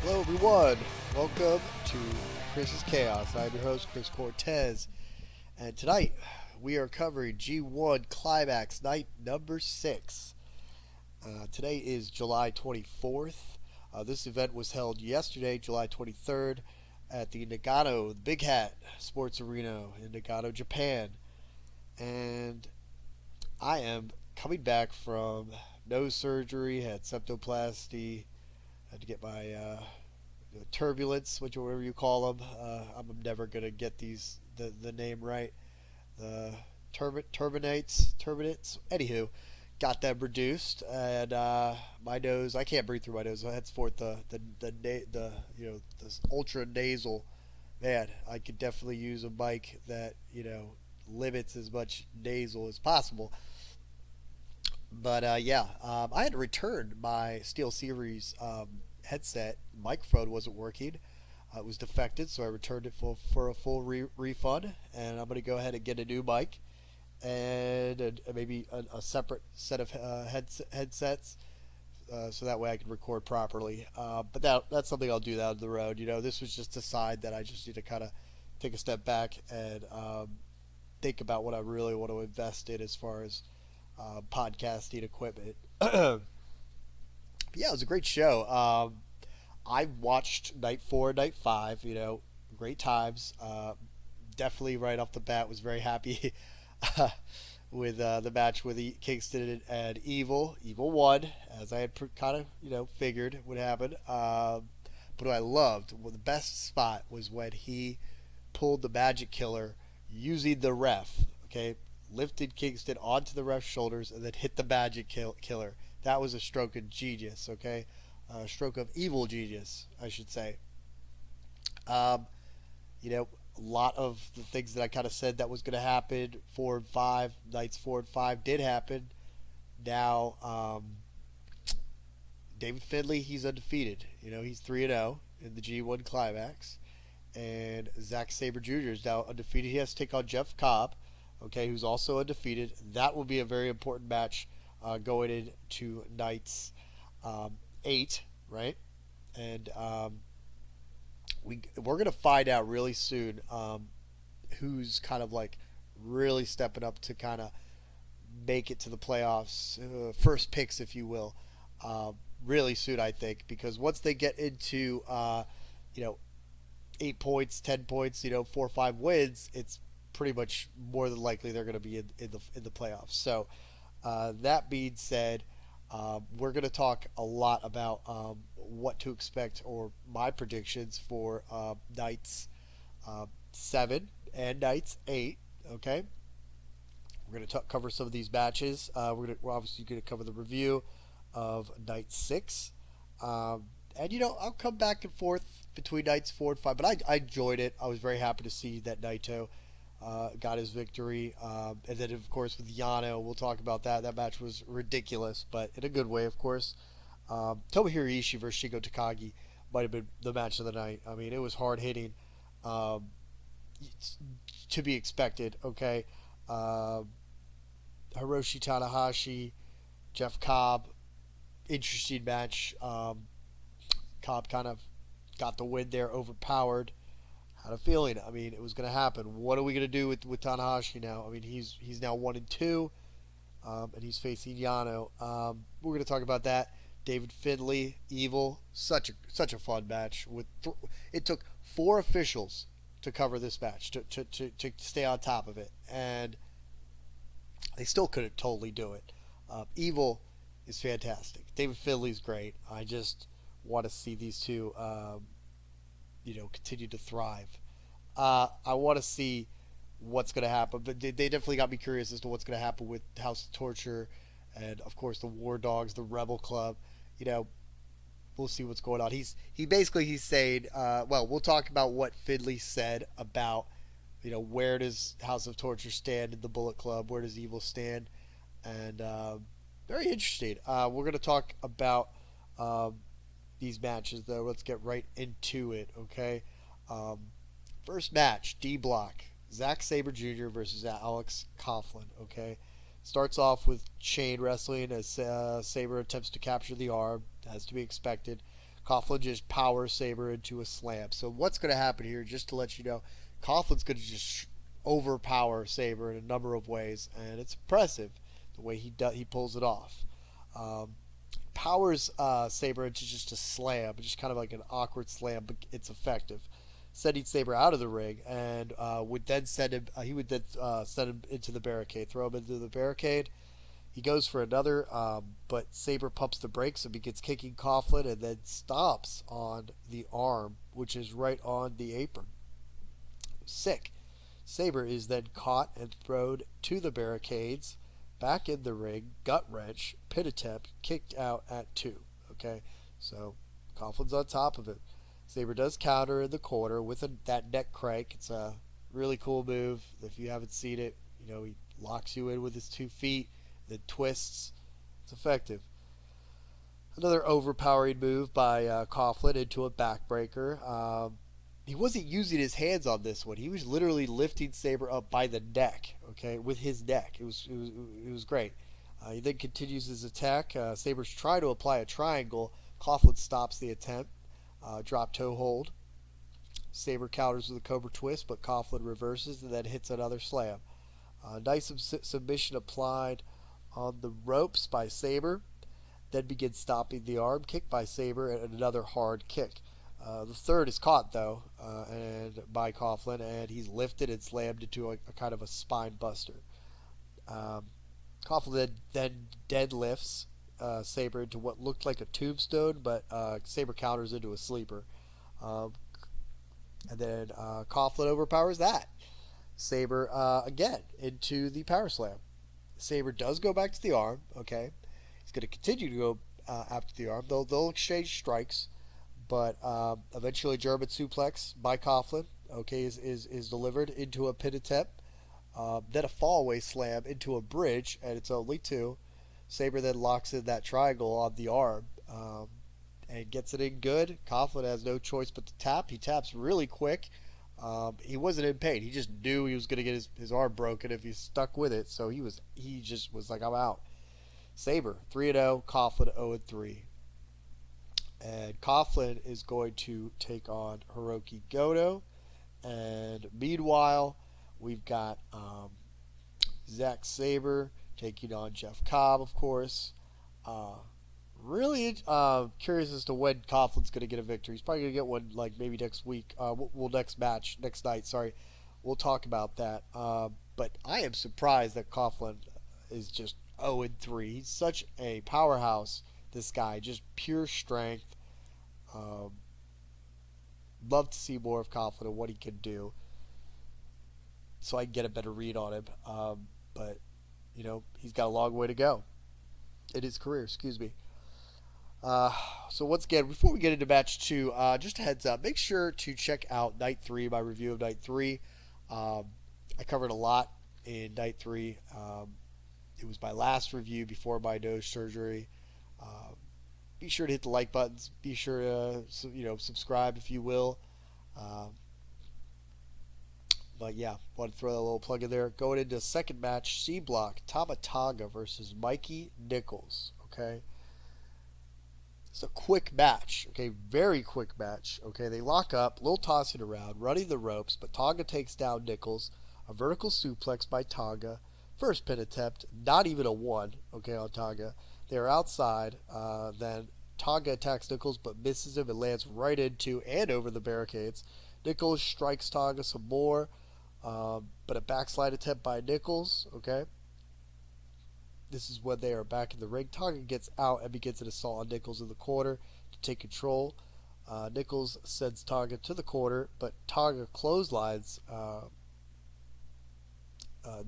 Hello, everyone. Welcome to Chris's Chaos. I'm your host, Chris Cortez, and tonight we are covering G1 Climax Night number 6. Today is July 24th. This event was held yesterday, July 23rd, at the Nagano, the Big Hat Sports Arena in Nagano, Japan. And I am coming back from nose surgery, had septoplasty, had to get my turbulence, whatever you call them. I'm never gonna get the name right. The turbinates. Anywho, got them reduced, and my nose. I can't breathe through my nose. So henceforth, the this ultra nasal. Man, I could definitely use a mic that limits as much nasal as possible. But I had to return my Steel Series headset. Microphone wasn't working. It was defected, so I returned it for a full refund. And I'm going to go ahead and get a new mic and maybe a separate set of headsets, so that way I can record properly. But that's something I'll do down the road. This was just a sign that I just need to kind of take a step back and think about what I really want to invest in as far as podcasting equipment. Yeah, it was a great show. I watched night 4, night 5. Great times. Definitely right off the bat was very happy with the match with Kingston and Evil. Evil won, as I had kind of figured would happen. But what I loved, the best spot was when he pulled the Magic Killer using the ref. Okay, lifted Kingston onto the ref's shoulders and then hit the Magic Killer. That was a stroke of genius, okay? A stroke of evil genius, I should say. Um, a lot of the things that I kind of said that was going to happen, 4 and 5, nights 4 and 5 did happen. Now, David Finlay, he's undefeated. He's 3 and 0 in the G1 Climax. And Zack Sabre Jr. is now undefeated. He has to take on Jeff Cobb, okay, who's also undefeated. That will be a very important match going into nights 8, right? And we're gonna find out really soon who's kind of like really stepping up to kind of make it to the playoffs, first picks, if you will, really soon, I think, because once they get into you know 8 points, 10 points, 4 or 5 wins, it's pretty much more than likely they're going to be in the playoffs. So that being said, we're going to talk a lot about what to expect, or my predictions for nights 7 and nights 8. Okay, we're going to cover some of these matches. We're obviously going to cover the review of night 6. And I'll come back and forth between nights 4 and 5, but I enjoyed it. I was very happy to see that Naito got his victory. And then, of course, with Yano, we'll talk about that. That match was ridiculous, but in a good way, of course. Tomohiro Ishii versus Shingo Takagi might have been the match of the night. I mean, it was hard hitting, to be expected. Okay, Hiroshi Tanahashi, Jeff Cobb, interesting match. Cobb kind of got the win there, overpowered. Had a feeling. I mean, it was going to happen. What are we going to do with Tanahashi now? I mean, he's now 1 and 2, and he's facing Yano. We're going to talk about that. David Finlay, Evil, such a fun match. It took 4 officials to cover this match to stay on top of it, and they still couldn't totally do it. Evil is fantastic. David Finlay's great. I just want to see these two continue to thrive. I want to see what's going to happen, but they definitely got me curious as to what's going to happen with House of Torture and, of course, the War Dogs, the Rebel Club. We'll see what's going on. He's saying, we'll talk about what Finlay said about, where does House of Torture stand in the Bullet Club, where does Evil stand, and very interesting. We're going to talk about these matches, though. Let's get right into it, okay? First match, D Block. Zack Sabre Jr. versus Alex Coughlin, okay? Starts off with chain wrestling as Sabre attempts to capture the arm, as to be expected. Coughlin just powers Sabre into a slam. So what's going to happen here, just to let you know, Coughlin's going to just overpower Sabre in a number of ways, and it's impressive the way he pulls it off. Powers Sabre into just a slam, just kind of like an awkward slam, but it's effective. Sending Sabre out of the ring, and would then send him. He would then send him into the barricade, throw him into the barricade. He goes for another, but Sabre pumps the brakes and begins kicking Coughlin, and then stomps on the arm, which is right on the apron. Sick. Sabre is then caught and thrown to the barricades, back in the ring, gut wrench, pin attempt, kicked out at 2. Okay, so Coughlin's on top of it. Sabre does counter in the corner with that neck crank. It's a really cool move. If you haven't seen it, he locks you in with his 2 feet, then twists. It's effective. Another overpowering move by Coughlin into a backbreaker. He wasn't using his hands on this one. He was literally lifting Sabre up by the neck, okay, with his neck. It was great. He then continues his attack. Sabre's trying to apply a triangle. Coughlin stops the attempt. Drop toe hold. Sabre counters with a cobra twist, but Coughlin reverses and then hits another slam. Nice submission applied on the ropes by Sabre. Then begins stopping the arm kick by Sabre and another hard kick. The third is caught though, and by Coughlin, and he's lifted and slammed into a kind of a spine buster. Coughlin then deadlifts Sabre into what looked like a tombstone, but Sabre counters into a sleeper. And then Coughlin overpowers that. Sabre again into the power slam. Sabre does go back to the arm. Okay, he's going to continue to go after the arm. They'll exchange strikes, but eventually German suplex by Coughlin. Okay, is delivered into a pin attempt. Then a fallaway slam into a bridge, and it's only 2. Sabre then locks in that triangle on the arm and gets it in good. Coughlin has no choice but to tap. He taps really quick. He wasn't in pain. He just knew he was going to get his arm broken if he stuck with it. So he just was like, I'm out. Sabre 3-0, Coughlin 0-3. And Coughlin is going to take on Hirooki Goto. And meanwhile, we've got Zack Sabre taking on Jeff Cobb, of course. Really curious as to when Coughlin's going to get a victory. He's probably going to get one like maybe next week. Next night. Sorry, we'll talk about that. But I am surprised that Coughlin is just 0-3. He's such a powerhouse. This guy, just pure strength. Love to see more of Coughlin and what he can do, so I can get a better read on him. But he's got a long way to go in his career. Excuse me. So once again, before we get into match 2, just a heads up, make sure to check out Night 3, my review of Night 3. I covered a lot in Night 3. It was my last review before my nose surgery. Be sure to hit the like buttons. Be sure to subscribe if you will. But yeah, want to throw that little plug in there. Going into second match, C block, Tama versus Mikey Nicholls. Okay. It's a quick match, okay, very quick match, okay. They lock up, little tossing around, running the ropes, but Tonga takes down Nicholls, a vertical suplex by Tonga, first pin attempt, not even a 1, okay, on Tonga. They are outside, then Tonga attacks Nicholls, but misses him and lands right into and over the barricades. Nicholls strikes Tonga some more, but a backslide attempt by Nicholls, okay. This is when they are back in the ring. Tonga gets out and begins an assault on Nicholls in the corner to take control. Nicholls sends Tonga to the corner, but Tonga clotheslines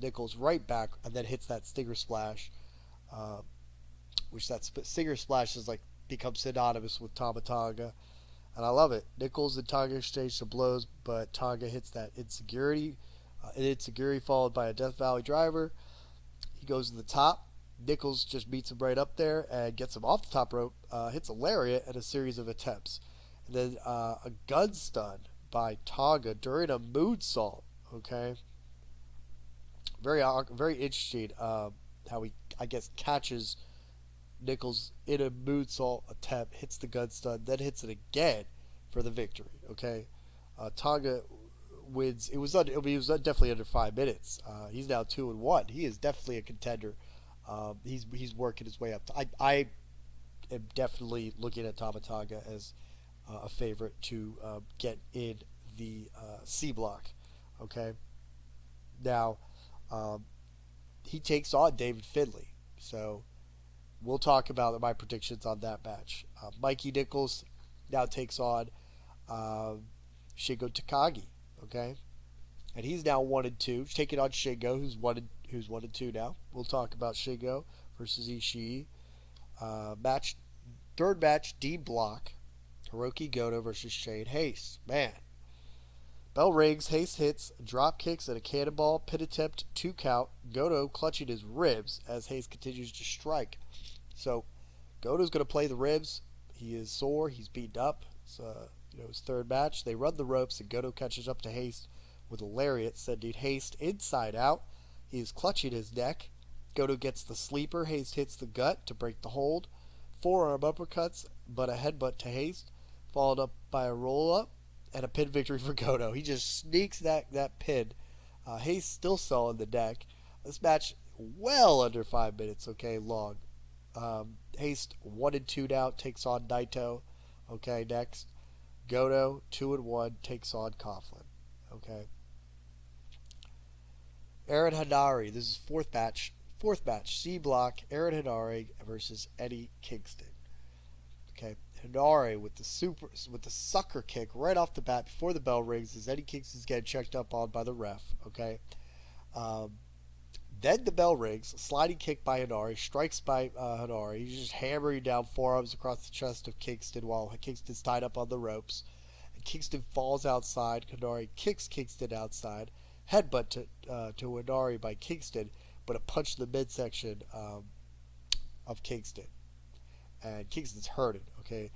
Nicholls right back and then hits that Stinger Splash, which that Stinger Splash is like becomes synonymous with Tonga, and I love it. Nicholls and Tonga exchange some blows, but Tonga hits that insecurity followed by a Death Valley driver. He goes to the top. Nicholls just beats him right up there and gets him off the top rope, hits a lariat and a series of attempts. And then a gun stun by Tonga during a moonsault, okay? Very interesting how he, I guess, catches Nicholls in a moonsault attempt hits the gun stun, then hits it again for the victory. Okay, Tonga wins. It was definitely under 5 minutes. He's now 2-1. He is definitely a contender. He's working his way up. I am definitely looking at Tama Tonga as a favorite to get in the C block. Okay, now he takes on David Finlay. So we'll talk about my predictions on that match. Mikey Nicholls now takes on Shingo Takagi. Okay, and he's now 1-2, taking on Shingo, who's 1-2 now. We'll talk about Shingo versus Ishii. Third match, D block. Hirooki Goto versus Shane Haste. Man. Bell rings, Haste hits, drop kicks, and a cannonball, pin attempt, 2 count. Goto clutching his ribs as Haste continues to strike. So, Goto's going to play the ribs. He is sore, he's beaten up. It's his third match. They run the ropes, and Goto catches up to Haste with a lariat, sending Haste inside out. He is clutching his neck. Goto gets the sleeper. Haste hits the gut to break the hold. Forearm uppercuts, but a headbutt to Haste, followed up by a roll-up and a pin victory for Goto. He just sneaks that pin. Haste still selling the neck. This match well under 5 minutes, okay, long. Haste 1-2 now, takes on Naito. Okay, next. Goto 2-1 takes on Coughlin. Okay. Aaron Henare. This is fourth match. C block. Aaron Henare versus Eddie Kingston. Okay. Henare with the sucker kick right off the bat before the bell rings as Eddie Kingston's getting checked up on by the ref. Okay. Then the bell rings. Sliding kick by Henare. Strikes by Henare. He's just hammering down forearms across the chest of Kingston while Kingston's tied up on the ropes. And Kingston falls outside. Henare kicks Kingston outside. Headbutt to Henare by Kingston, but a punch to the midsection of Kingston. And Kingston's hurting. Okay.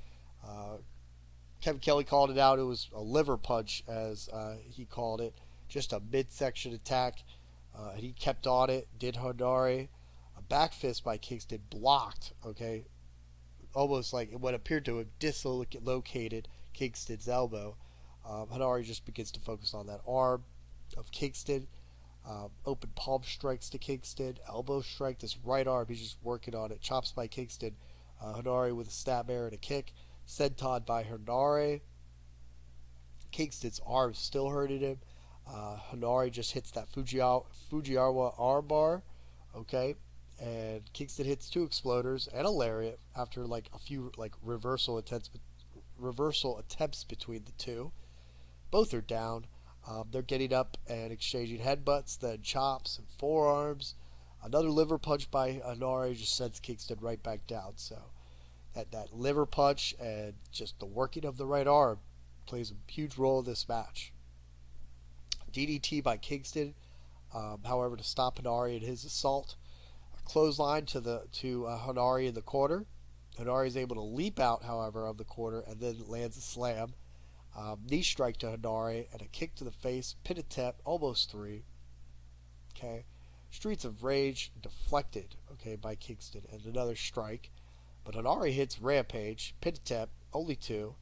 Kevin Kelly called it out. It was a liver punch, as he called it. Just a midsection attack. And he kept on it, did Henare. A back fist by Kingston blocked, okay? Almost like what appeared to have dislocated Kingston's elbow. Henare just begins to focus on that arm of Kingston. Open palm strikes to Kingston. Elbow strike, this right arm, he's just working on it. Chops by Kingston. Henare with a snapmare and a kick. Senton by Henare. Kingston's arm still hurting him. Henare just hits that Fujiwara arm bar, okay, and Kingston hits 2 exploders and a lariat after like a few like reversal attempts between the two. Both are down. They're getting up and exchanging headbutts, then chops and forearms. Another liver punch by Henare just sends Kingston right back down. So that liver punch and just the working of the right arm plays a huge role in this match. DDT by Kingston, however, to stop Henare in his assault. A clothesline to Henare in the corner. Henare is able to leap out, however, of the corner and then lands a slam. Knee strike to Henare and a kick to the face. Pin attempt, almost 3. Okay. Streets of Rage deflected, okay, by Kingston, and another strike. But Henare hits Rampage. Pin attempt, only 2.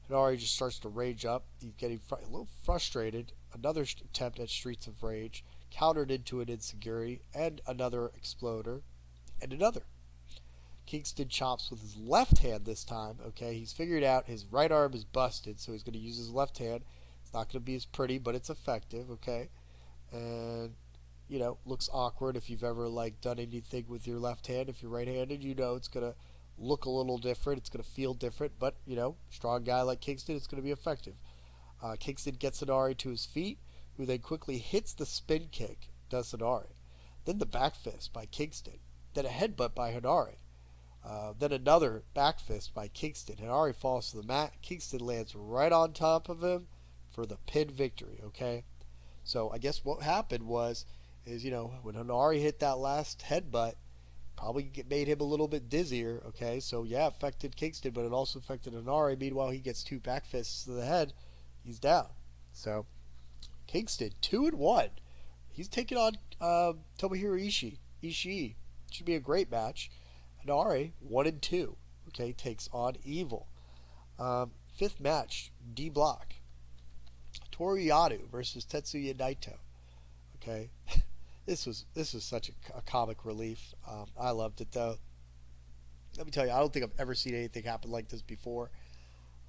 Henare just starts to rage up. He's getting a little frustrated. Another attempt at Streets of Rage, countered into an insecurity, and another exploder, and another. Kingston chops with his left hand this time. Okay, he's figured out his right arm is busted, so he's going to use his left hand. It's not going to be as pretty, but it's effective. Okay, and looks awkward if you've ever done anything with your left hand. If you're right-handed, it's going to look a little different. It's going to feel different, but strong guy like Kingston, it's going to be effective. Kingston gets Henare to his feet, who then quickly hits the spin kick, does Henare. Then the back fist by Kingston. Then a headbutt by Henare. Then another back fist by Kingston. Henare falls to the mat. Kingston lands right on top of him for the pin victory, okay? So I guess what happened is when Henare hit that last headbutt, probably made him a little bit dizzier, okay? So yeah, affected Kingston, but it also affected Henare. Meanwhile, he gets 2 back fists to the head. He's down. So Kingston 2-1. He's taking on Tomohiro Ishii. Should be a great match. Henare, 1-2. Okay, takes on Evil. Fifth match, D Block. Toru Yano versus Tetsuya Naito. Okay, this was such a comic relief. I loved it though. Let me tell you, I don't think I've ever seen anything happen like this before.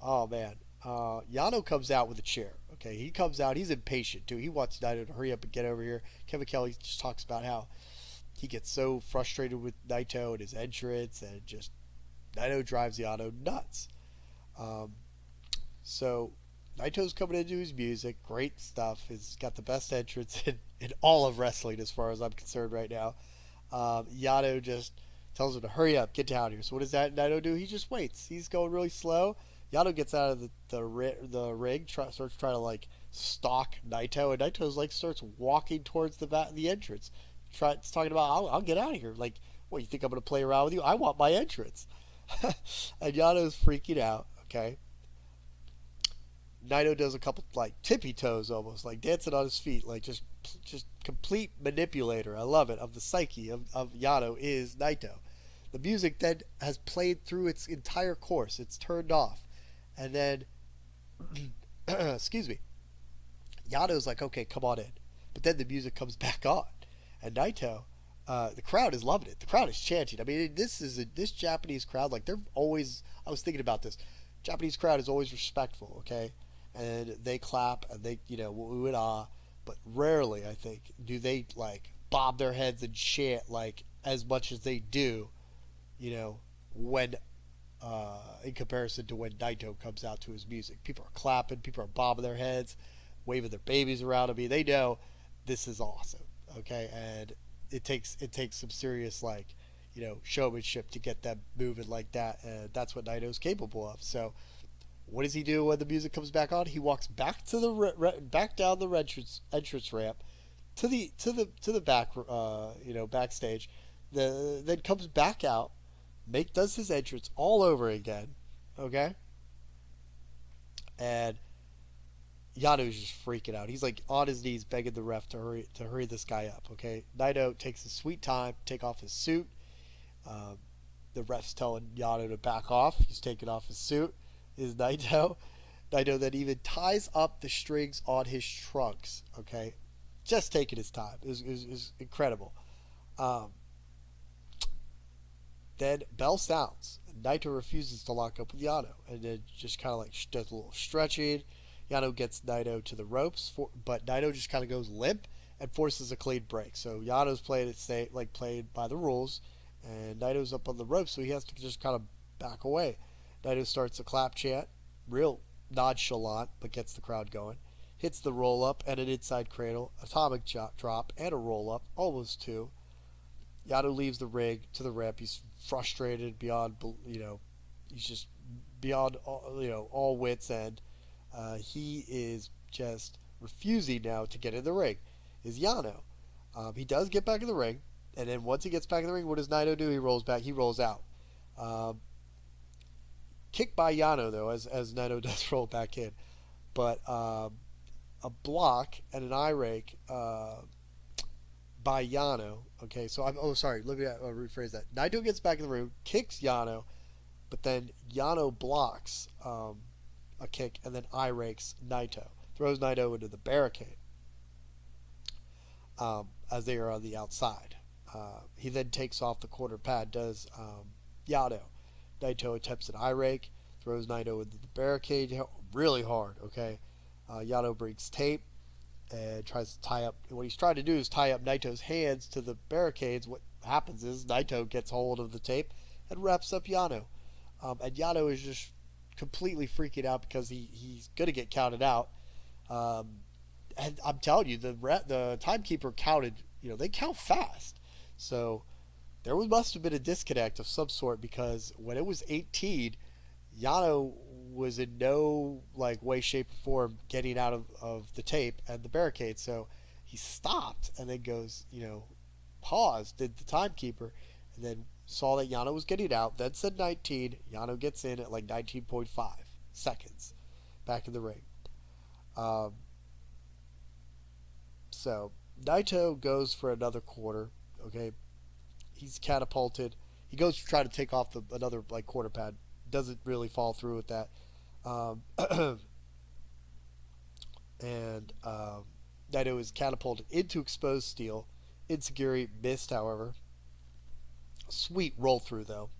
Oh man, Yano comes out with a chair. Okay, he comes out. He's impatient too. He wants Naito to hurry up and get over here. Kevin Kelly just talks about how he gets so frustrated with Naito and his entrance, and just Naito drives Yano nuts. So Naito's coming into his music. Great stuff. He's got the best entrance in all of wrestling as far as I'm concerned right now. Yano just tells him to hurry up, get down here. So what does that Naito do? He just waits. He's going really slow. Yano gets out of the ring, starts trying to like stalk Naito, and Naito's like starts walking towards the entrance. It's talking about I'll get out of here. Like, what, you think I'm gonna play around with you? I want my entrance. And Yano's freaking out. Okay. Naito does a couple like tippy toes almost, like dancing on his feet, like just complete manipulator. I love it. Of the psyche of Yano is Naito. The music then has played through its entire course. It's turned off. And then, excuse me, Yano's like, okay, come on in. But then the music comes back on. And Naito, the crowd is loving it. The crowd is chanting. I mean, this Japanese crowd, like they're always, I was thinking about this. Japanese crowd is always respectful, okay? And they clap and they, ooh and ah. But rarely, I think, do they like bob their heads and chant like as much as they do, when in comparison to when Naito comes out to his music. People are clapping, people are bobbing their heads, waving their babies around. I mean, they know this is awesome, okay? And it takes some serious showmanship to get them moving like that, and that's what Naito's capable of. So, what does he do when the music comes back on? He walks back to the back down the entrance ramp to the back backstage, then comes back out, does his entrance all over again, okay? And Yano's just freaking out. He's like on his knees begging the ref to hurry this guy up, okay? Naito takes his sweet time, take off his suit. The ref's telling Yano to back off. He's taking off his suit. Is Naito. Naito then even ties up the strings on his trunks, okay? Just taking his time. It was incredible. Then bell sounds. Naito refuses to lock up with Yano, and then just kind of like does a little stretching. Yano gets Naito to the ropes, but Naito just kind of goes limp and forces a clean break. So Yano's playing it safe, like playing by the rules, and Naito's up on the ropes, so he has to just kind of back away. Naito starts a clap chant, real nonchalant, but gets the crowd going. Hits the roll up and an inside cradle, atomic drop, and a roll up, almost two. Yano leaves the ring to the ramp. He's frustrated beyond, he's just beyond, all wits end. He is just refusing now to get in the ring. Is Yano. He does get back in the ring, and then once he gets back in the ring, what does Naito do? He rolls back. He rolls out. Kick by Yano, though, as Naito does roll back in. But a block and an eye rake by Yano. Okay, so let me rephrase that. Naito gets back in the ring, kicks Yano, but then Yano blocks a kick and then eye rakes Naito. Throws Naito into the barricade as they are on the outside. He then takes off the corner pad, does Yano. Naito attempts an eye rake, throws Naito into the barricade really hard, okay? Yano brings tape and tries to tie up. What he's trying to do is tie up Naito's hands to the barricades. What happens is Naito gets hold of the tape and wraps up Yano. And Yano is just completely freaking out because he's going to get counted out. And I'm telling you, the timekeeper counted, they count fast. So there must have been a disconnect of some sort, because when it was 18, Yano was in no way, shape, or form getting out of the tape and the barricade. So he stopped and then goes, paused, did the timekeeper, and then saw that Yano was getting out, then said 19. Yano gets in at 19.5 seconds back in the ring. So Naito goes for another quarter, okay? He's catapulted. He goes to try to take off another like quarter pad. Doesn't really fall through with that. Um, and Naito is catapulted into exposed steel. Enziguri missed, however. Sweet roll through though.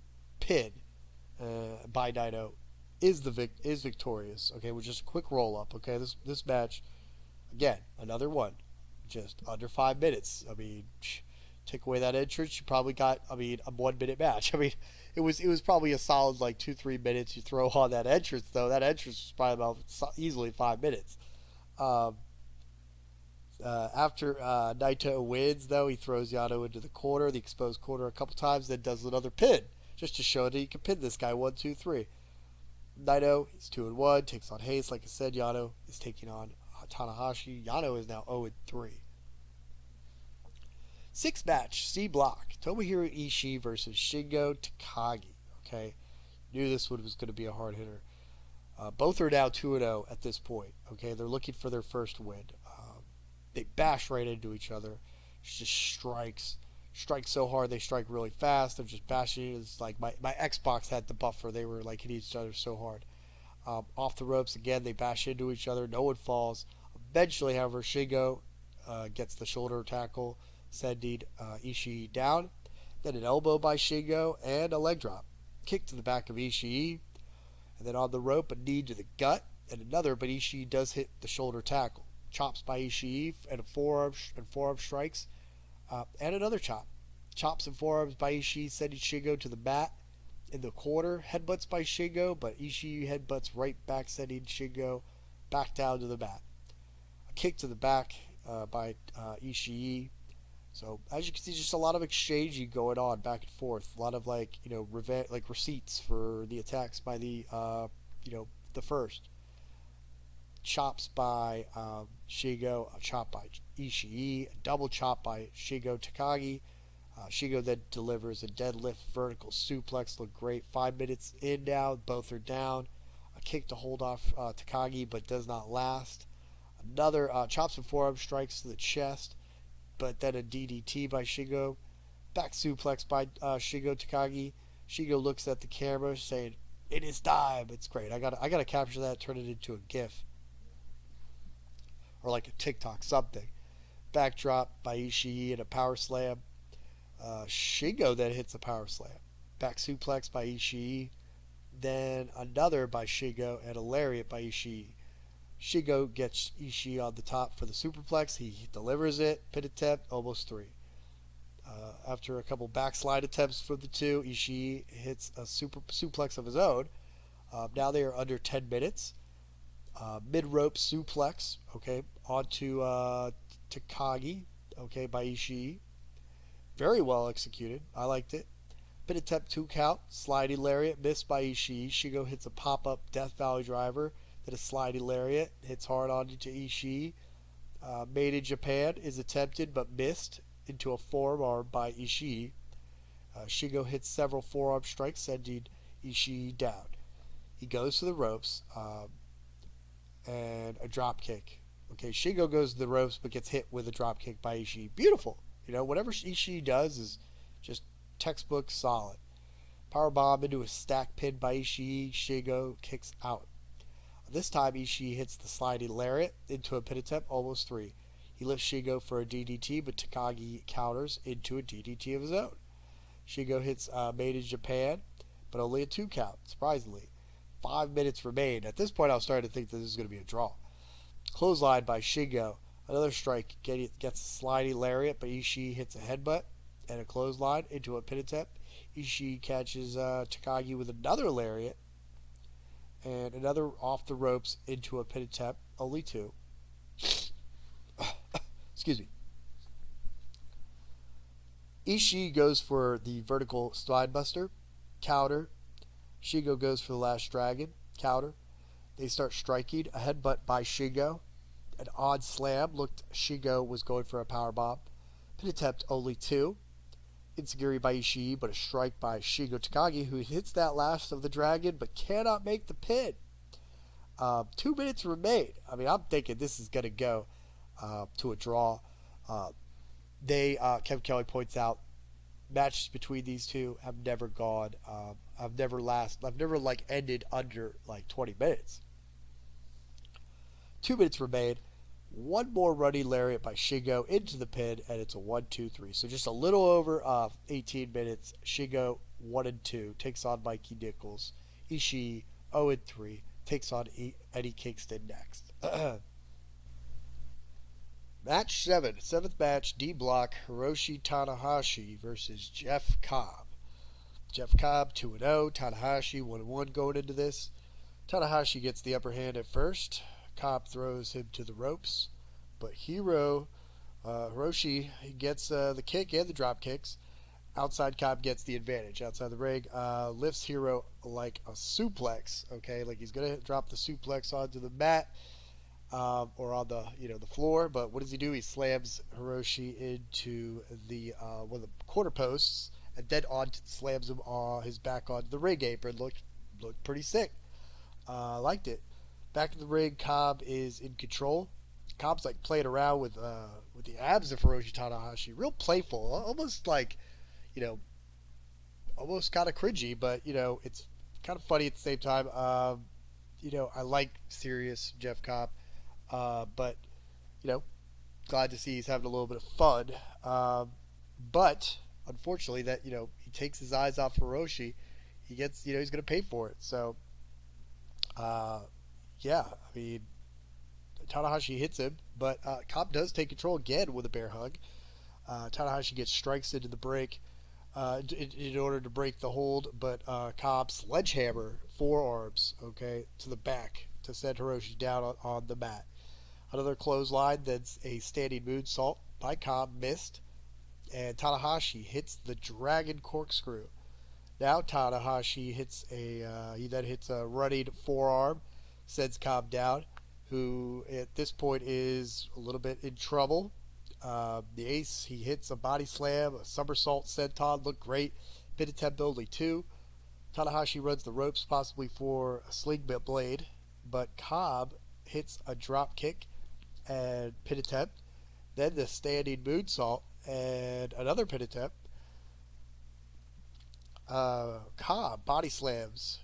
Pin by Naito is victorious. Okay, with just a quick roll up. Okay, this match again, another one, just under 5 minutes. I mean, take away that entrance, you probably got, I mean, a 1 minute match. I mean, it was probably a solid like 2-3 minutes. You throw on that entrance though. That entrance was probably about easily 5 minutes. Um, After Naito wins, though, he throws Yano into the corner, the exposed corner, a couple times, then does another pin, just to show that he can pin this guy 1, 2, 3. Naito, he's 2-1, takes on Haste. Like I said, Yano is taking on Tanahashi. Yano is now 0-3. Sixth match, C block, Tomohiro Ishii versus Shingo Takagi. Okay, knew this one was going to be a hard hitter. Both are now 2-0 at this point. Okay, they're looking for their first win. They bash right into each other. Just strikes so hard. They strike really fast. They're just bashing. It's like my Xbox had the buffer. They were like hitting each other so hard. Off the ropes again. They bash into each other. No one falls. Eventually, however, Shingo gets the shoulder tackle, sending Ishii down. Then an elbow by Shingo and a leg drop. Kick to the back of Ishii. And then on the rope, a knee to the gut and another. But Ishii does hit the shoulder tackle. Chops by Ishii and forearm strikes, and another chop. Chops and forearms by Ishii, sending Shingo to the mat in the corner. Headbutts by Shingo, but Ishii headbutts right back, sending Shingo back down to the mat. A kick to the back by Ishii. So as you can see, just a lot of exchanging going on back and forth. A lot of like revenge, like receipts for the attacks by the the first. Chops by Shingo, a chop by Ishii, a double chop by Shingo Takagi. Shingo then delivers a deadlift vertical suplex. Look great. 5 minutes in now, both are down. A kick to hold off Takagi, but does not last. Another chops and forearm strikes to the chest, but then a DDT by Shingo. Back suplex by Shingo Takagi. Shingo looks at the camera saying, "It is time." It's great. I gotta capture that, turn it into a GIF. Or like a TikTok, something. Backdrop by Ishii and a power slam. Shingo then hits a power slam. Back suplex by Ishii. Then another by Shingo and a lariat by Ishii. Shingo gets Ishii on the top for the superplex. He delivers it. Pin attempt, almost 3. After a couple backslide attempts for the two, Ishii hits a suplex of his own. Now they are under 10 minutes. Mid-rope suplex, okay, onto Takagi, okay, by Ishii. Very well executed. I liked it. Pin attempt 2 count. Sliding lariat missed by Ishii. Shingo hits a pop-up Death Valley driver. Then a sliding lariat hits hard onto Ishii. Made in Japan is attempted but missed into a forearm by Ishii. Shingo hits several forearm strikes, sending Ishii down. He goes to the ropes. And a drop kick. Okay, Shingo goes to the ropes but gets hit with a drop kick by Ishii. Beautiful. Whatever Ishii does is just textbook solid. Powerbomb into a stack pin by Ishii. Shingo kicks out. This time Ishii hits the sliding lariat into a pin attempt, almost 3. He lifts Shingo for a DDT, but Takagi counters into a DDT of his own. Shingo hits Made in Japan, but only a 2 count, surprisingly. 5 minutes remain. At this point, I was starting to think that this is going to be a draw. Clothesline by Shingo. Another strike gets a sliding lariat, but Ishii hits a headbutt and a clothesline into a pin attempt. Ishii catches Takagi with another lariat and another off the ropes into a pin attempt. Only 2. Excuse me. Ishii goes for the vertical spinebuster. Counter. Shingo goes for the last dragon. Counter. They start striking. A headbutt by Shingo. An odd slam. Looked Shingo was going for a powerbomb. Pin attempt only 2. Enziguri by Ishii, but a strike by Shingo Takagi, who hits that last of the dragon but cannot make the pin. 2 minutes remain. I mean, I'm thinking this is going to go to a draw. Kevin Kelly points out matches between these two have never gone. I've never like ended under like 20 minutes. 2 minutes remain. One more running lariat by Shingo into the pin, and it's a 1-2-3. So just a little over 18 minutes. Shingo 1-2 takes on Mikey Nicholls. Ishii 0-3 takes on Eddie Kingston next. Match 7, seventh match, D Block, Hiroshi Tanahashi versus Jeff Cobb. Jeff Cobb 2-0, Tanahashi 1-1 going into this. Tanahashi gets the upper hand at first. Cobb throws him to the ropes, but Hiroshi gets the kick and the drop kicks. Outside Cobb gets the advantage. Outside the ring, lifts Hiro like a suplex. Okay, like he's gonna drop the suplex onto the mat. Or on the the floor, but what does he do? He slams Hiroshi into the one of the quarter posts, and then slams him on his back onto the ring apron. Looked pretty sick. Liked it. Back in the ring, Cobb is in control. Cobb's like playing around with the abs of Hiroshi Tanahashi, real playful, almost like almost kind of cringy, but it's kind of funny at the same time. I like serious Jeff Cobb. But glad to see he's having a little bit of fun. But unfortunately, that he takes his eyes off Hiroshi, he gets he's going to pay for it. So, yeah, I mean, Tanahashi hits him, but Cobb does take control again with a bear hug. Tanahashi gets strikes into the break in order to break the hold, but Cobb sledgehammer forearms to the back to send Hiroshi down on the mat. Another clothesline, then a standing moonsault by Cobb, missed, and Tanahashi hits the dragon corkscrew. Now Tanahashi hits a running forearm, sends Cobb down, who at this point is a little bit in trouble. The ace, he hits a body slam, a somersault senton, looked great. Pin attempt only 2. Tanahashi runs the ropes, possibly for a sling blade, but Cobb hits a drop kick and pin attempt, then the standing moonsault and another pin attempt. Cobb body slams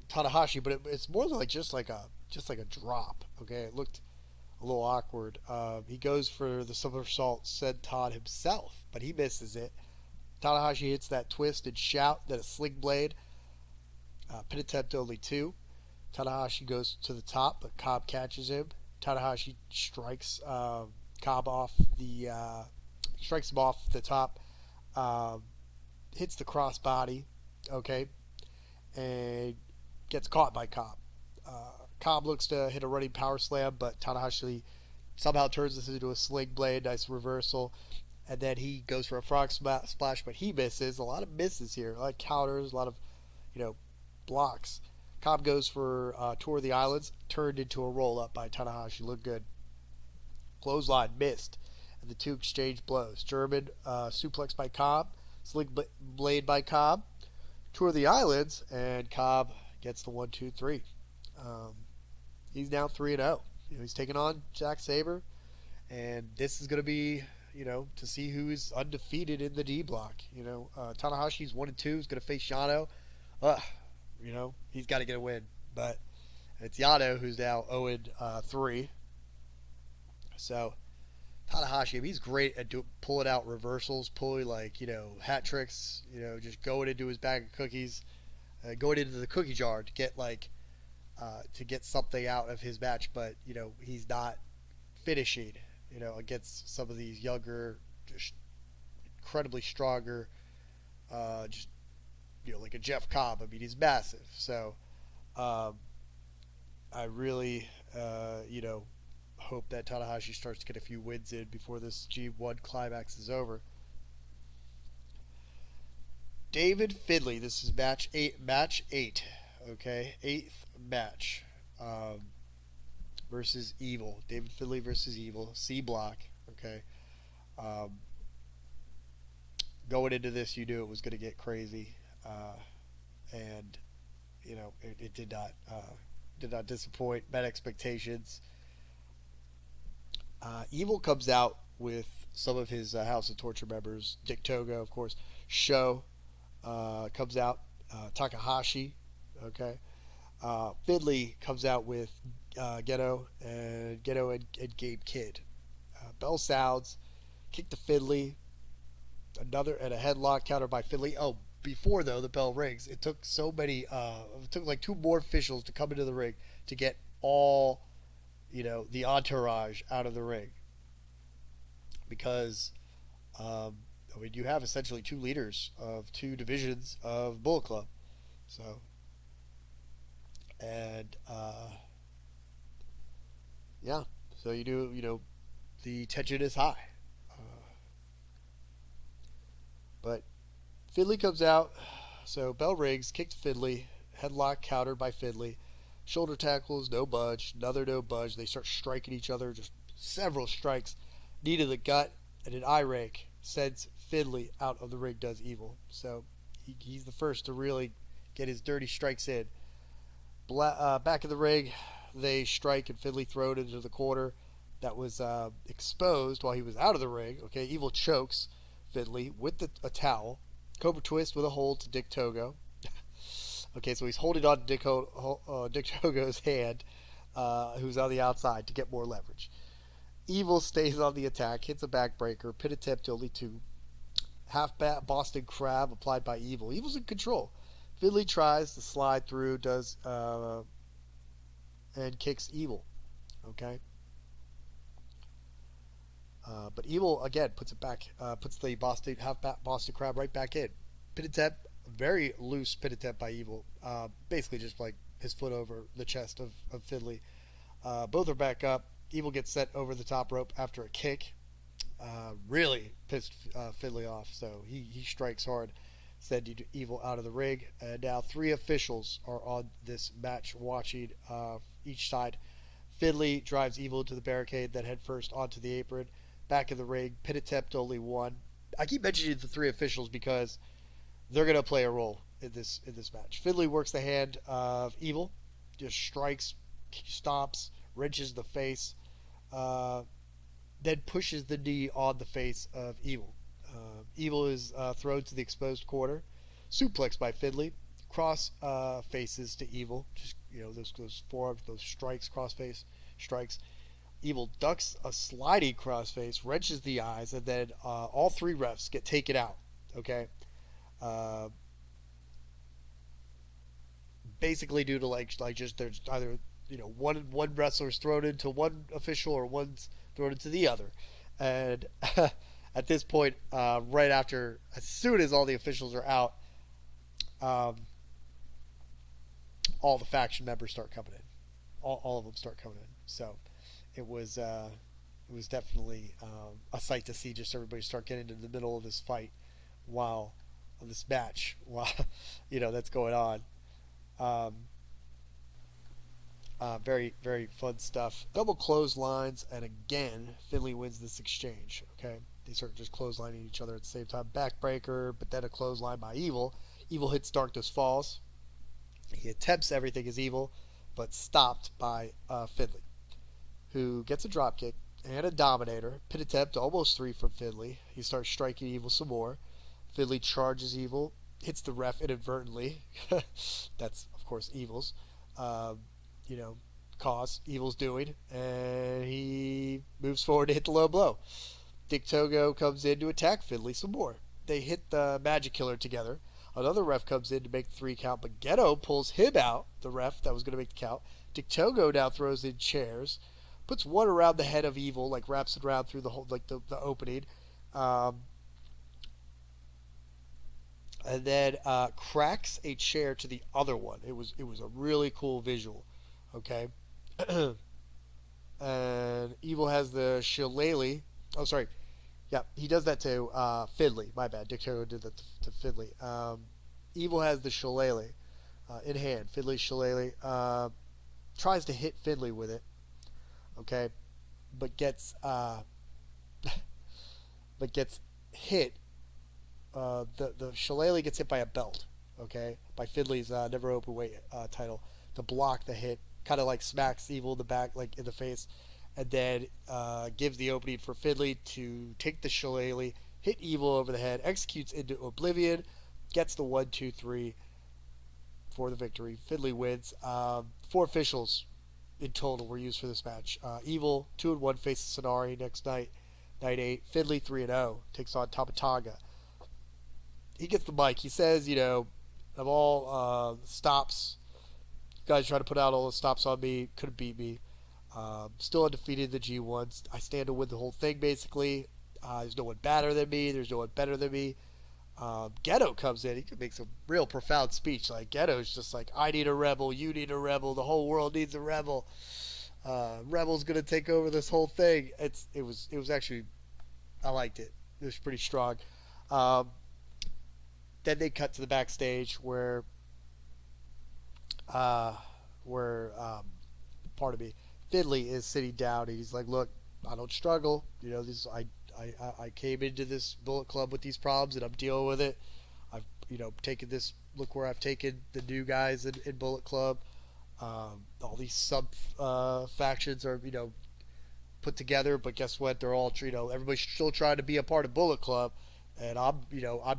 Tanahashi, but it's more like just like a drop. Okay, it looked a little awkward. He goes for the somersault senton himself, but he misses it. Tanahashi hits that twist and shout, then a sling blade. Pin attempt only 2. Tanahashi goes to the top, but Cobb catches him. Tanahashi strikes Cobb off strikes him off the top. Hits the crossbody, and gets caught by Cobb. Cobb looks to hit a running power slam, but Tanahashi somehow turns this into a sling blade. Nice reversal. And then he goes for a frog splash, but he misses. A lot of misses here. A lot of counters, a lot of, blocks. Cobb goes for Tour of the Islands, turned into a roll-up by Tanahashi. Looked good. Clothesline missed, and the two exchange blows. German suplex by Cobb, sling blade by Cobb, Tour of the Islands, and Cobb gets the 1-2-3. He's now 3-0. He's taking on Zack Sabre, and this is going to be, to see who is undefeated in the D block. Tanahashi's 1-2. He's going to face Yano. He's got to get a win, but it's Yano who's now 0-3. So Tanahashi, he's great at pulling out reversals, pulling hat tricks. Just going into his bag of cookies, going into the cookie jar to get to get something out of his match, but he's not finishing. Against some of these younger, just incredibly stronger, like a Jeff Cobb. I mean, he's massive. So, I really, hope that Tanahashi starts to get a few wins in before this G1 Climax is over. David Finlay. This is match 8. Okay, 8th match. Versus Evil. David Finlay versus Evil. C block. Okay. Going into this, you knew it was going to get crazy. And it did not disappoint. Met expectations. Evil comes out with some of his House of Torture members. Dick Togo, of course. Sho comes out. Takahashi, okay. Finlay comes out with Goto and Gabe Kidd. Bell sounds, kick to Finlay, another and a headlock counter by Finlay. Oh, before though the bell rings, it took so many. It took like two more officials to come into the ring to get all, the entourage out of the ring, because you have essentially two leaders of two divisions of Bullet Club. So, and yeah, so the tension is high. But Finlay comes out, so bell rings, kick to Finlay, headlock countered by Finlay, shoulder tackles, no budge, another no budge. They start striking each other, just several strikes, knee to the gut, and an eye rake sends Finlay out of the ring, does evil. So he's the first to really get his dirty strikes in. Back in the ring, they strike and Finlay thrown into the corner. That was exposed while he was out of the ring. Okay, evil chokes Finlay with a towel. Cobra twist with a hold to Dick Togo. Okay, so he's holding on to Dick Togo's hand, who's on the outside, to get more leverage. Evil stays on the attack, hits a backbreaker, pin attempt to only two. Half Boston Crab applied by Evil. Evil's in control. Finlay tries to slide through, and kicks Evil. Okay. But Evil again puts it back, puts the Boston Crab right back in. Pin attempt, very loose pin attempt by Evil. Basically just like his foot over the chest of Finlay. Both are back up. Evil gets set over the top rope after a kick. Really pissed Finlay off, so he strikes hard. Send Evil out of the ring. And now three officials are on this match watching each side. Finlay drives Evil to the barricade, then head first onto the apron. Back in the ring, pin attempt only one. I keep mentioning the three officials because they're going to play a role in this match. Finlay works the hand of Evil, just strikes, stomps, wrenches the face, then pushes the knee on the face of Evil. Evil is thrown to the exposed corner, suplex by Finlay, cross faces to Evil, just those forearms, those strikes, cross face strikes. Evil ducks a sliding crossface, wrenches the eyes, and then all three refs get taken out. Okay, basically due to like just there's either one wrestler's thrown into one official or one's thrown into the other, and at this point, right after, as soon as all the officials are out, all the faction members start coming in. All of them start coming in. So it was definitely a sight to see. Just everybody start getting into the middle of this fight, while that's going on. Very, very fun stuff. Double clotheslines, and again, Finlay wins this exchange. Okay, they start just clotheslining each other at the same time. Backbreaker, but then a clothesline by Evil. Evil hits Darkness Falls. He attempts everything as Evil, but stopped by Finlay, who gets a dropkick and a Dominator. Pin attempt, almost three from Finlay. He starts striking Evil some more. Finlay charges Evil, hits the ref inadvertently. That's, of course, Evil's. Cause Evil's doing, and he moves forward to hit the low blow. Dick Togo comes in to attack Finlay some more. They hit the Magic Killer together. Another ref comes in to make the 3 count, but Goto pulls him out, the ref that was going to make the count. Dick Togo now throws in chairs, puts one around the head of Evil, like wraps it around through the whole, like the opening, and then cracks a chair to the other one. It was a really cool visual. Okay. And Evil has the shillelagh. Oh, sorry. Yeah, he does that to Finlay. My bad. Dick Togo did that to Finlay. Evil has the shillelagh in hand. Finlay's shillelagh. Tries to hit Finlay with it. Okay. But gets hit. The shillelagh gets hit by a belt. Okay. By Finlay's never open weight title to block the hit. Kind of like smacks Evil in the back, like in the face, and then gives the opening for Finlay to take the shillelagh, hit Evil over the head, executes into Oblivion, gets the 1-2-3 for the victory. Finlay wins. 4 officials in total were used for this match. Evil 2-1 faces Henare next night, night 8. Finlay 3-0 takes on Tonga. He gets the mic. He says, of all stops, you guys try to put out all the stops on me, couldn't beat me. Still undefeated in the G1s. I stand to win the whole thing, basically. There's no one badder than me. There's no one better than me. Goto comes in. He can make some real profound speech. Like, Ghetto's just like, I need a rebel. You need a rebel. The whole world needs a rebel. Rebel's going to take over this whole thing. It was actually, I liked it. It was pretty strong. Then they cut to the backstage where Finlay is sitting down and he's like, look, I don't struggle. I came into this Bullet Club with these problems and I'm dealing with it. I've taken this. Look where I've taken the new guys in Bullet Club. All these sub factions are put together, but guess what? They're all everybody's still trying to be a part of Bullet Club, and I'm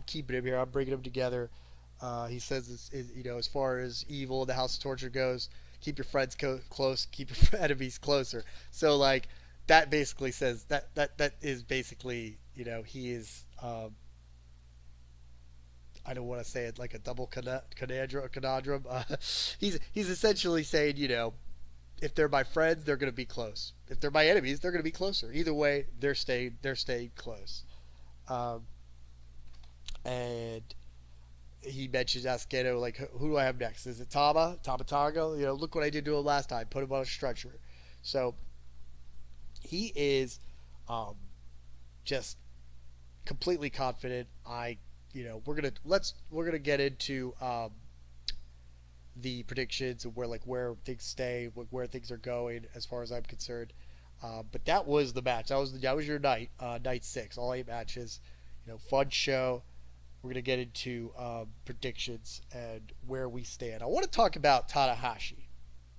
keeping him here. I'm bringing them together. He says as far as Evil and the House of Torture goes, keep your friends close, keep your enemies closer. So like that basically says that is basically he is I don't want to say it like a double conundrum. He's essentially saying if they're my friends, they're going to be close. If they're my enemies, they're going to be closer. Either way, they're staying close. And he mentions Asketo, like, who do I have next? Is it Tama? Tonga? Look what I did to him last time. Put him on a stretcher. So he is just completely confident. We're gonna get into the predictions and where things stay, where things are going as far as I'm concerned. But that was the match. That was your night, night 6, all 8 matches. Fun show. We're gonna get into predictions and where we stand. I want to talk about Tanahashi.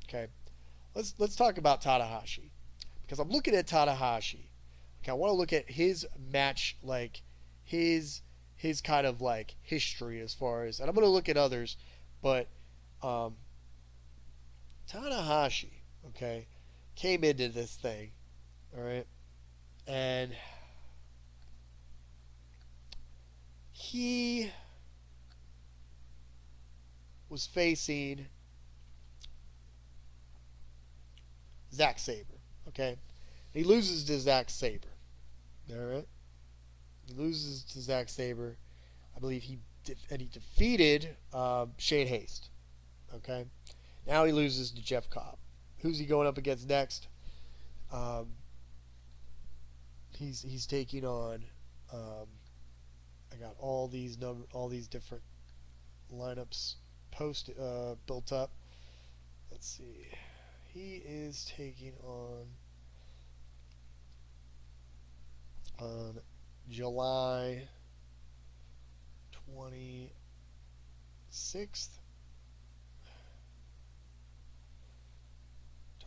Okay, let's talk about Tanahashi because I'm looking at Tanahashi. Okay, I want to look at his match, like his kind of like history as far as, and I'm gonna look at others, but Tanahashi, okay, came into this thing, all right, and he was facing Zack Sabre, okay? He loses to Zack Sabre, all right? He loses to Zack Sabre. I believe he defeated Shane Haste, okay? Now he loses to Jeff Cobb. Who's he going up against next? He's taking on. I got all these different lineups built up. Let's see. He is taking on July 26th.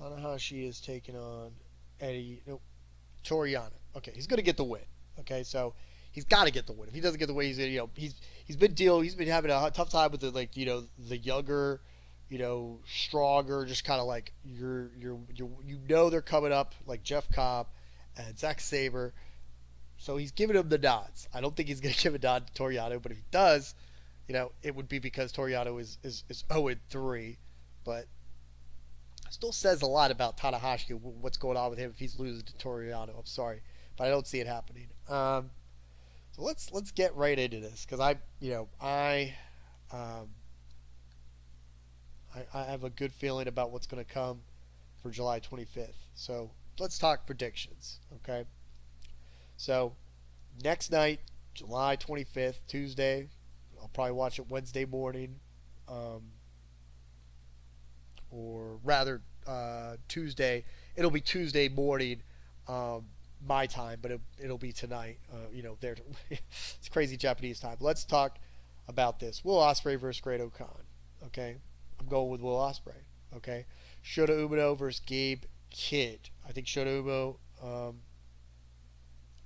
Tanahashi is taking on Toru Yano. Okay, he's going to get the win. Okay, so he's got to get the win. If he doesn't get the win, he's been having a tough time with the younger, stronger, just kind of like they're coming up like Jeff Cobb and Zack Sabre. So he's giving him the nods. I don't think he's going to give a nod to Toru Yano, but if he does, it would be because Toru Yano is 0-3, but still says a lot about Tanahashi, what's going on with him if he's losing to Toru Yano. I'm sorry, but I don't see it happening. So let's get right into this because I have a good feeling about what's going to come for July 25th. So let's talk predictions, okay? So next night, July 25th, Tuesday. I'll probably watch it Wednesday morning, or rather Tuesday. It'll be Tuesday morning. My time, but it'll be tonight. It's crazy Japanese time. Let's talk about this. Will Ospreay versus Great-O-Khan. Okay, I'm going with Will Ospreay. Okay, Shota Umino versus Gabe kid. I think Shota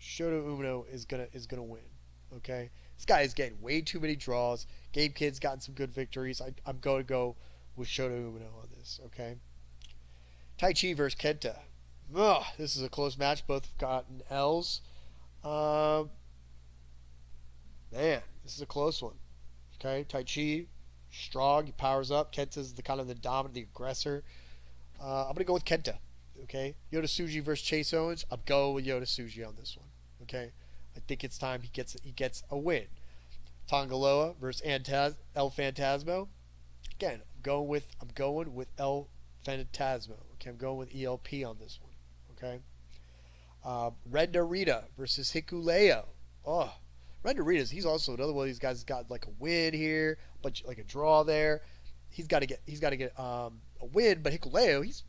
Umino is gonna win. Okay, this guy is getting way too many draws. Gabe Kid's gotten some good victories. I'm going to go with Shota Umino on this. Okay, Taichi versus Kenta. Ugh, this is a close match. Both have gotten L's. Man, this is a close one. Okay, Taichi, strong, he powers up. Kenta's the kind of the dominant, the aggressor. I'm gonna go with Kenta. Okay, Yota Tsuji versus Chase Owens. I'm going with Yota Tsuji on this one. Okay, I think it's time he gets a win. Tonga Loa versus El Phantasmo. Again, I'm going with El Phantasmo. Okay, I'm going with ELP on this one. Okay, Red Narita versus Hikuleo. Oh, Red Narita, he's also another one of these guys that's got like a win here, but like a draw there. He's got to get a win, but Hikuleo, he's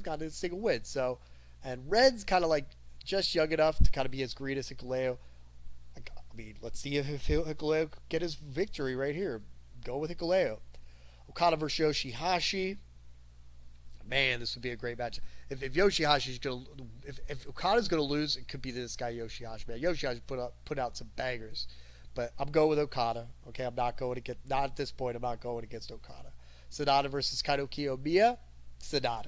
got a single win. So, and Red's kind of like just young enough to kind of be as green as Hikuleo. I mean, let's see if Hikuleo get his victory right here. Go with Hikuleo. Okada versus Yoshihashi. Man, this would be a great match. If Yoshihashi's gonna, if Okada's gonna lose, it could be this guy Yoshihashi. Man, Yoshihashi put out some bangers, but I'm going with Okada. Okay, not at this point. I'm not going against Okada. Sanada versus Kaito Kiyomiya. Sanada.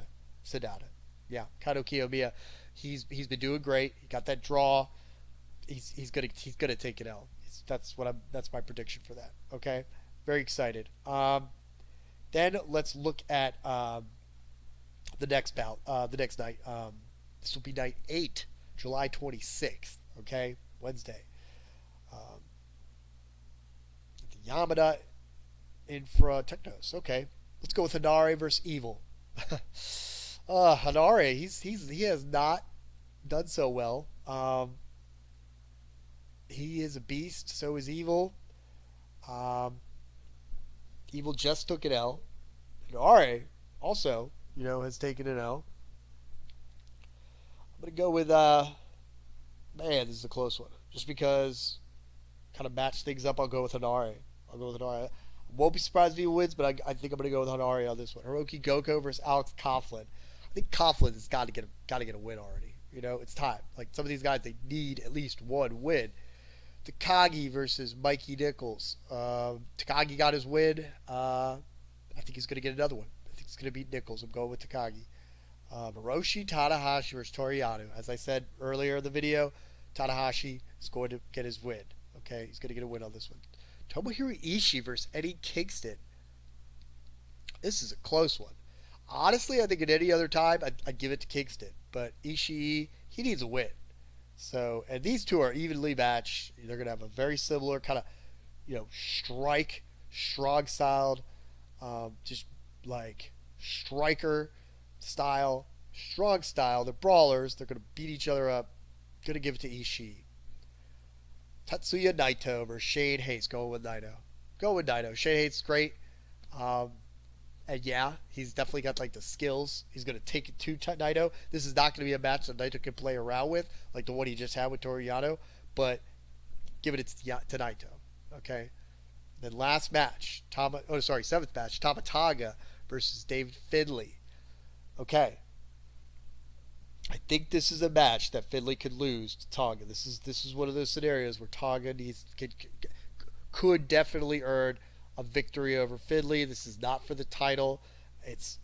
Yeah, Kaito Kiyomiya. He's been doing great. He got that draw. He's gonna take it out. That's my prediction for that. Okay, very excited. Then let's look at the next bout, the next night. This will be night 8, July 26th. Okay, Wednesday. The Yamada Infra Technos. Okay, let's go with Henare versus Evil. Henare, he has not done so well. He is a beast. So is Evil. Evil just took an L. Henare also, has taken an L. I'm gonna go with man, this is a close one. Just because kind of match things up, I'll go with Henare. I won't be surprised if he wins, but I think I'm gonna go with Henare on this one. Hirooki Goto versus Alex Coughlin. I think Coughlin has got to get a win already. It's time. Like some of these guys, they need at least one win. Takagi versus Mikey Nicholls. Takagi got his win. I think he's gonna get another one. I think it's gonna beat Nicholls. I'm going with Takagi. Hiroshi Tanahashi versus Toru Yano. As I said earlier in the video, Tanahashi is going to get his win. Okay, he's going to get a win on this one. Tomohiro Ishii versus Eddie Kingston. This is a close one. Honestly, I think at any other time, I'd give it to Kingston. But Ishii, he needs a win. So, and these two are evenly matched. They're going to have a very similar kind of, strong-styled, just like striker style, strong style. They're brawlers. They're going to beat each other up. Going to give it to Ishii. Tetsuya Naito versus Shane Haste. Going with Naito. Shane Haste's great. And yeah, he's definitely got like the skills. He's going to take it to Naito. This is not going to be a match that Naito can play around with, like the one he just had with Toru Yano. But give it to Naito. Okay. Then last match, seventh match, Tama Tonga versus David Finlay. Okay. I think this is a match that Finlay could lose to Tonga. This is one of those scenarios where Tonga could definitely earn a victory over Finlay. This is not for the title. It's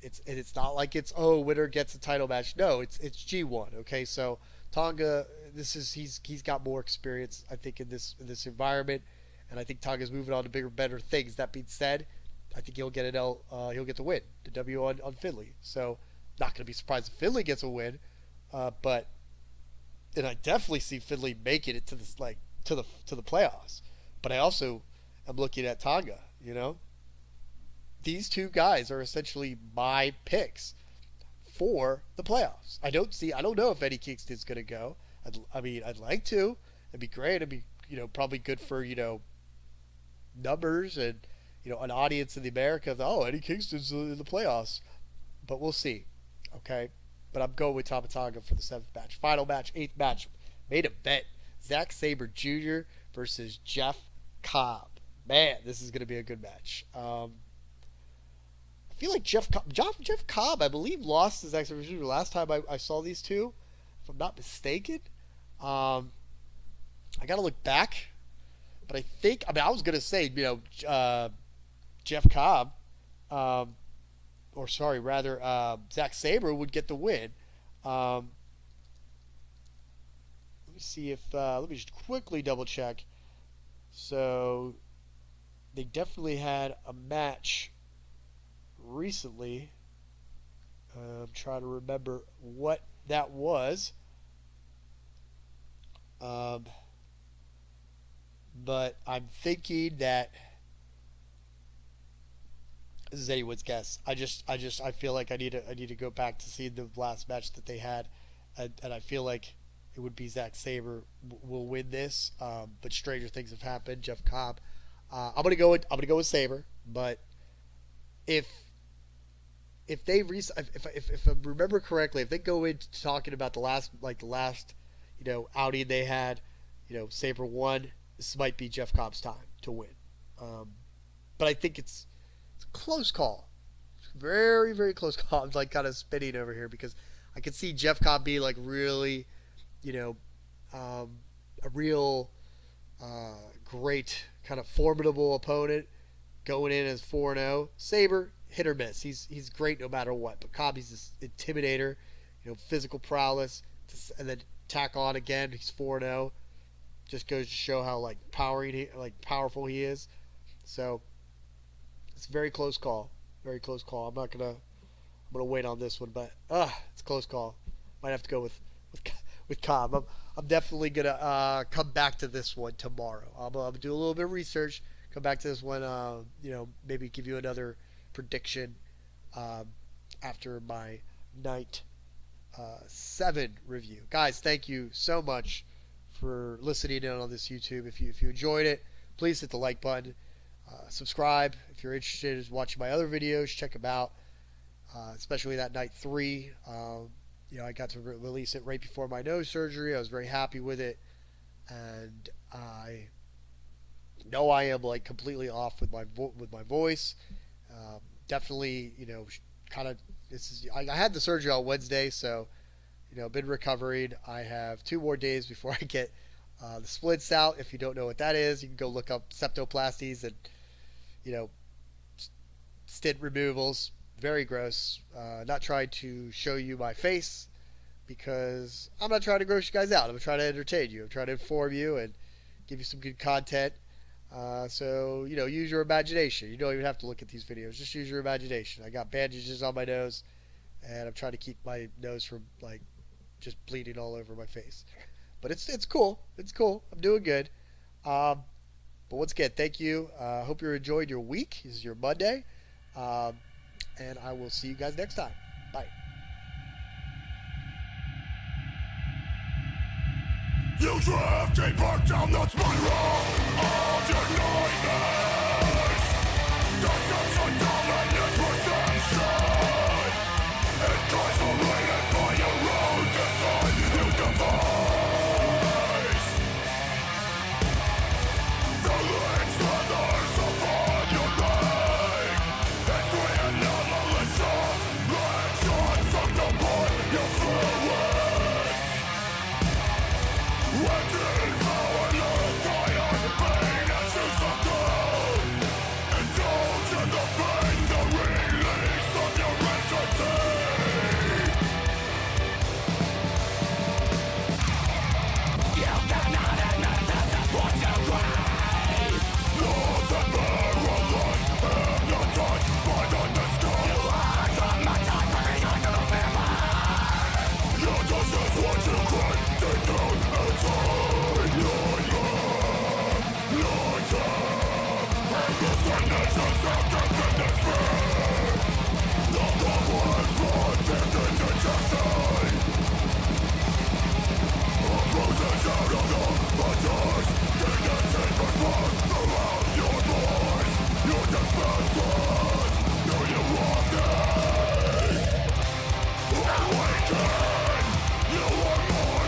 not like winner gets a title match. No, it's G1. Okay, so Tonga, he's got more experience, I think, in this environment, and I think Tonga's moving on to bigger, better things. That being said, I think he'll get the win, the W on Finlay. So not going to be surprised if Finlay gets a win, but I definitely see Finlay making it to this to the playoffs. But I also am looking at Tonga. These two guys are essentially my picks for the playoffs. I don't know if Eddie Kingston's going to go. I'd like to. It'd be great. It'd be probably good for numbers and an audience in the America. Eddie Kingston's in the playoffs, but we'll see. Okay, but I'm going with Tama Tonga for the 7th match. Final match, 8th match, main event: Zack Sabre Jr. versus Jeff Cobb. Man, this is going to be a good match. I feel like Jeff Cobb, I believe, lost his X Division last time I saw these two, if I'm not mistaken. I got to look back, but I think, I was going to say, Jeff Cobb, Zack Sabre would get the win. Let me see if, let me just quickly double check. So, they definitely had a match recently. I'm trying to remember what that was. But I'm thinking that this is anyone's guess. I feel like I need to go back to see the last match that they had, and I feel like it would be Zack Sabre will win this. But stranger things have happened. Jeff Cobb. I'm gonna go with Sabre, but if I remember correctly, if they go into talking about the last outing they had, Sabre won. This might be Jeff Cobb's time to win. But I think it's a close call. Very, very close call. I'm like kind of spinning over here because I could see Jeff Cobb be like really, a real great kind of formidable opponent going in as 4-0. Sabre, hit or miss. He's great no matter what. But Cobb, he's this intimidator, physical prowess, and then tack on again. He's 4-0. Just goes to show how powerful he is. So it's a very close call. Very close call. I'm gonna wait on this one, but it's a close call. Might have to go with Cobb. I'm definitely gonna come back to this one tomorrow. I'm gonna do a little bit of research. Come back to this one. Maybe give you another prediction after my night 7 review. Guys, thank you so much for listening in on this YouTube. If you enjoyed it, please hit the like button. Subscribe if you're interested in watching my other videos. Check them out, especially that night 3. I got to release it right before my nose surgery. I was very happy with it, and I know I am like completely off with my voice. Definitely, kind of. I had the surgery on Wednesday, so been recovering. I have 2 more days before I get the splits out. If you don't know what that is, you can go look up septoplasties and stint removals. Very gross. Not trying to show you my face because I'm not trying to gross you guys out. I'm trying to entertain you. I'm trying to inform you and give you some good content. So use your imagination. You don't even have to look at these videos. Just use your imagination. I got bandages on my nose, and I'm trying to keep my nose from just bleeding all over my face. But it's cool. It's cool. I'm doing good. But once again, thank you. Hope you're enjoying your week. This is your Monday. And I will see you guys next time. Bye. You drift deeper down the spiral of your nightmares. Deception dominates perception. Incarcerated by your own design, you devise. The link's feathers upon your leg. It's the anomalous of actions of the point you fluid. Empty, powerless, tired, pain as you subdue. Indulge in the pain, the release of your entity. You cannot admit this is what you crave. Lost and paralyzed, hypnotized by the disgust. You are traumatized, bringing on to the vampire. Yeah, this is what you crave, deep down inside your heart. And the sadness of self-death and despair. The power is brought into detection. Roses out of the butters, dignity response around your voice. Your defenses, do you walk this? Awaken, you are more